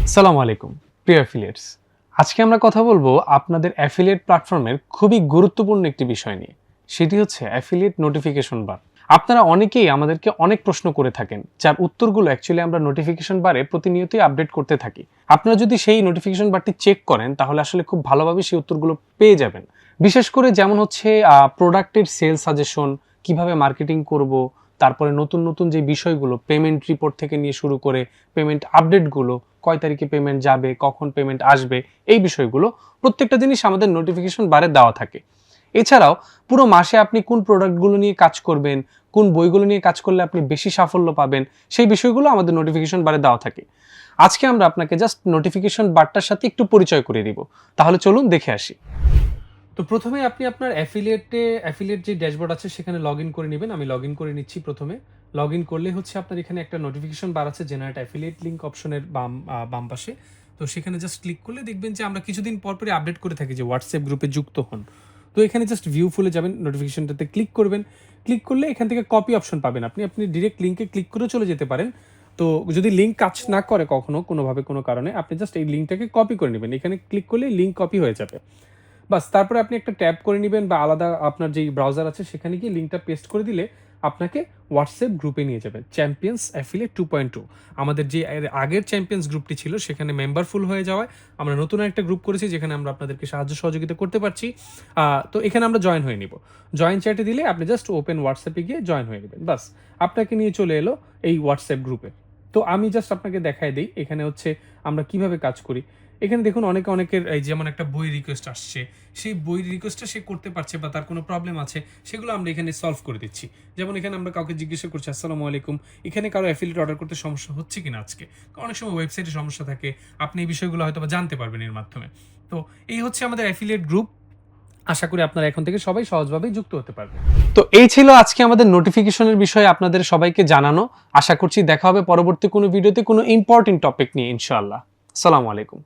আসসালামু আলাইকুম প্রিয় অ্যাফিলিয়েটস। আজকে আমরা কথা বলবো আপনাদের অ্যাফিলিয়েট প্ল্যাটফর্মের খুবই গুরুত্বপূর্ণ একটি বিষয় নিয়ে। সেটি হচ্ছে অ্যাফিলিয়েট নোটিফিকেশন বার। আপনারা অনেকেই আমাদেরকে অনেক প্রশ্ন করে থাকেন, যার উত্তরগুলো অ্যাকচুয়ালি আমরা নোটিফিকেশন বারে প্রতিনিয়তই আপডেট করতে থাকি। আপনারা যদি সেই নোটিফিকেশন বারটি চেক করেন তাহলে আসলে খুব ভালোভাবে সেই উত্তরগুলো পেয়ে যাবেন। বিশেষ করে যেমন হচ্ছে প্রোডাক্টের সেল সাজেশন, কিভাবে মার্কেটিং করব, তারপরে নতুন নতুন যে বিষয়গুলো পেমেন্ট রিপোর্ট থেকে নিয়ে শুরু করে পেমেন্ট আপডেটগুলো, কয় তারিখে পেমেন্ট যাবে, কখন পেমেন্ট আসবে, এই বিষয়গুলো প্রত্যেকটা জিনিস আমাদের নোটিফিকেশন বারে দেওয়া থাকে। এছাড়াও পুরো মাসে আপনি কোন প্রোডাক্টগুলো নিয়ে কাজ করবেন, কোন বইগুলো নিয়ে কাজ করলে আপনি বেশি সাফল্য পাবেন, সেই বিষয়গুলো আমাদের নোটিফিকেশন বারে দেওয়া থাকে। আজকে আমরা আপনাকে জাস্ট নোটিফিকেশন বারটার সাথে একটু পরিচয় করে দিব। তাহলে চলুন দেখে আসি। তো প্রথমে আপনি আপনার অ্যাফিলিয়েট যে ড্যাশবোর্ড আছে সেখানে লগ ইন করে নেবেন। আমি লগ ইন করে নিচ্ছি। প্রথমে লগ ইন করলে হচ্ছে আপনার এখানে একটা নোটিফিকেশন বার আছে জেনারেট অ্যাফিলিয়েট লিঙ্ক অপশনের বাম পাশে। তো সেখানে জাস্ট ক্লিক করলে দেখবেন যে আমরা কিছুদিন পরই আপডেট করে থাকি যে হোয়াটসঅ্যাপ গ্রুপে যুক্ত হন। তো এখানে জাস্ট ভিউ ফুলে যাবেন, নোটিফিকেশনটাতে ক্লিক করবেন। ক্লিক করলে এখান থেকে কপি অপশন পাবেন। আপনি ডিরেক্ট লিঙ্কে ক্লিক করে চলে যেতে পারেন। তো যদি লিঙ্ক কাজ না করে কোনোভাবে কোনো কারণে, আপনি জাস্ট এই লিঙ্কটাকে কপি করে নেবেন। এখানে ক্লিক করলে লিঙ্ক কপি হয়ে যাবে। বাস, তারপরে আপনি একটা ট্যাব করে নেবেন বা আলাদা আপনার যেই ব্রাউজার আছে সেখানে গিয়ে লিঙ্কটা পেস্ট করে দিলে আপনাকে হোয়াটসঅ্যাপ গ্রুপে নিয়ে যাবে, চ্যাম্পিয়ন্স অ্যাফিলিয়েট 2.2। আমাদের যে আগের চ্যাম্পিয়ন্স গ্রুপটি ছিল সেখানে মেম্বার ফুল হয়ে যাওয়ায় আমরা নতুন একটা গ্রুপ করেছি যেখানে আমরা আপনাদেরকে সাহায্য সহযোগিতা করতে পারছি। তো এখানে আমরা জয়েন হয়ে নিব। জয়েন চ্যাটে দিলে আপনি জাস্ট ওপেন হোয়াটসঅ্যাপে গিয়ে জয়েন হয়ে নেবেন। বাস, আপনাকে নিয়ে চলে এলো এই হোয়াটসঅ্যাপ গ্রুপে। তো আমি জাস্ট আপনাকে দেখাই দিই এখানে হচ্ছে আমরা কিভাবে কাজ করি। এখানে দেখুন অনেকের এই যেমন একটা বই রিকোয়েস্ট আসছে, সেই বই রিকোয়েস্টটা সে করতে পারছে বা তার কোনো প্রবলেম আছে, সেগুলো আমরা এখানে সলভ করে দিচ্ছি। যেমন এখানে আমরা কাউকে জিজ্ঞাসা করছি, আসসালামু আলাইকুম, এখানে কারো অ্যাফিলিয়েট অর্ডার করতে সমস্যা হচ্ছে কিনা আজকে। অনেক সময় ওয়েবসাইটে সমস্যা থাকে, আপনি এই বিষয়গুলো হয়তো বা জানতে পারবেন এর মাধ্যমে। তো এই হচ্ছে আমাদের অ্যাফিলিয়েট গ্রুপ। আশা করি আপনারা এখন থেকে সবাই সহজভাবেই যুক্ত হতে পারবেন। তো এই ছিল আজকে আমাদের নোটিফিকেশনের বিষয়ে আপনাদের সবাইকে জানানো। আশা করছি দেখা হবে পরবর্তী কোনো ভিডিওতে কোনো ইম্পর্টেন্ট টপিক নিয়ে ইনশাআল্লাহ। আসসালামু আলাইকুম।